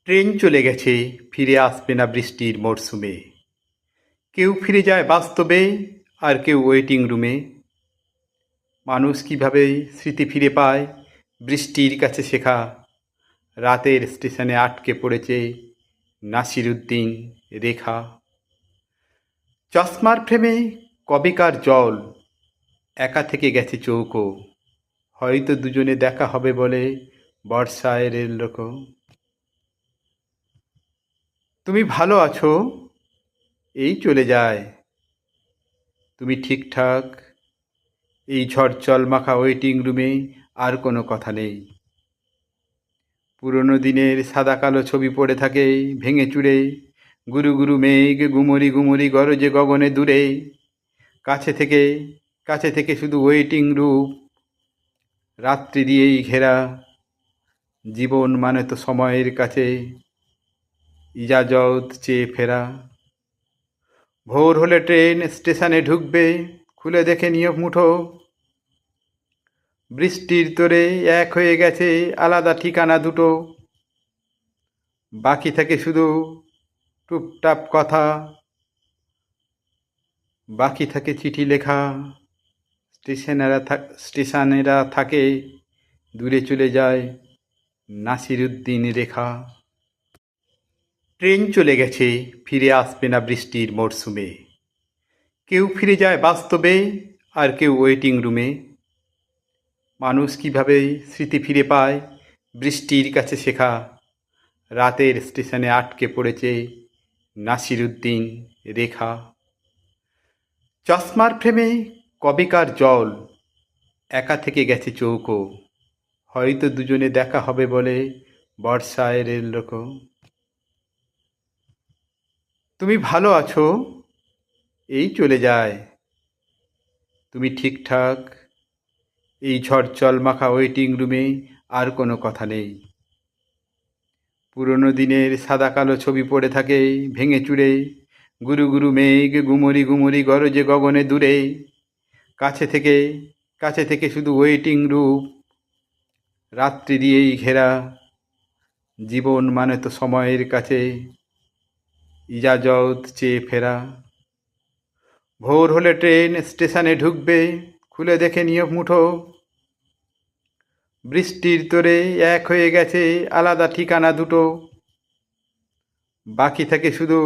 Train চলে গেছে, ফিরে আসবে না বৃষ্টির মরশুমে। কেউ ফিরে যায় বাস্তবে, আর কেউ ওয়েটিং রুমে। মানুষ কিভাবে স্মৃতি ফিরে পায়, বৃষ্টির কাছে শেখা। রাতের স্টেশনে আটকে পড়েছে নাসিরুদ্দিন, রেখা। চশমার ফ্রেমে কবেকার জল, একা থেকে গেছে চৌকো। হয়তো দুজনে দেখা হবে বলে বর্ষায় রেল রোকো। তুমি ভালো আছো, এই চলে যায়। তুমি ঠিকঠাক, এই ঝড় জলমাখা ওয়েটিং রুমে আর কোনো কথা নেই। পুরনো দিনের সাদা কালো ছবি পড়ে থাকে ভেঙে চুরে। গুরু গুরু মেঘ গুমরি গুমরি গরজে গগনে দূরে। কাছে থেকে কাছে থেকে শুধু ওয়েটিং রূপ, রাত্রি দিয়েই ঘেরা। জীবন মানে তো সময়ের কাছে ইজাজত চেয়ে ফেরা। ভোর হলে ট্রেন স্টেশনে ঢুকবে, খুলে দেখে নিয়ে মুঠো। বৃষ্টির তোরে এক হয়ে গেছে আলাদা ঠিকানা দুটো। বাকি থাকে শুধু টুপটাপ কথা, বাকি থাকে চিঠি লেখা। স্টেশনেরা থাকে, দূরে চলে যায় নাসিরুদ্দিন, রেখা। ট্রেন চলে গেছে, ফিরে আসবে না বৃষ্টির মরশুমে। কেউ ফিরে যায় বাস্তবে, আর কেউ ওয়েটিং রুমে। মানুষ কিভাবে স্মৃতি ফিরে পায়, বৃষ্টির কাছে শেখা। রাতের স্টেশনে আটকে পড়েছে নাসিরুদ্দিন, রেখা। চশমার ফ্রেমে কবেকার জল, একা থেকে গেছে চৌকো। হয়তো দুজনে দেখা হবে বলে বর্ষায় রেল রোকো। তুমি ভালো আছো, এই চলে যায়। তুমি ঠিকঠাক, এই ঝড় জলমাখা ওয়েটিং রুমে আর কোনো কথা নেই। পুরনো দিনের সাদা কালো ছবি পড়ে থাকে ভেঙে চুরে। গুরু গুরু মেঘ গুমরি গুমরি গরজে গগনে দূরে। কাছে থেকে কাছে থেকে শুধু ওয়েটিং রূপ, রাত্রি দিয়েই ঘেরা। জীবন মানে তো সময়ের কাছে ইজাজত চেয়ে ফেরা। ভোর হলে ট্রেন স্টেশনে ঢুকবে, খুলে দেখে নিয়ে মুঠো। বৃষ্টির তোরে এক হয়ে গেছে আলাদা ঠিকানা দুটো। বাকি থাকে শুধু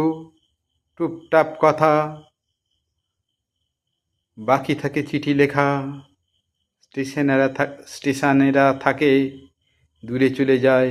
টুপটাপ কথা, বাকি থাকে চিঠি লেখা। স্টেশনেরা থাকে, দূরে চলে যায়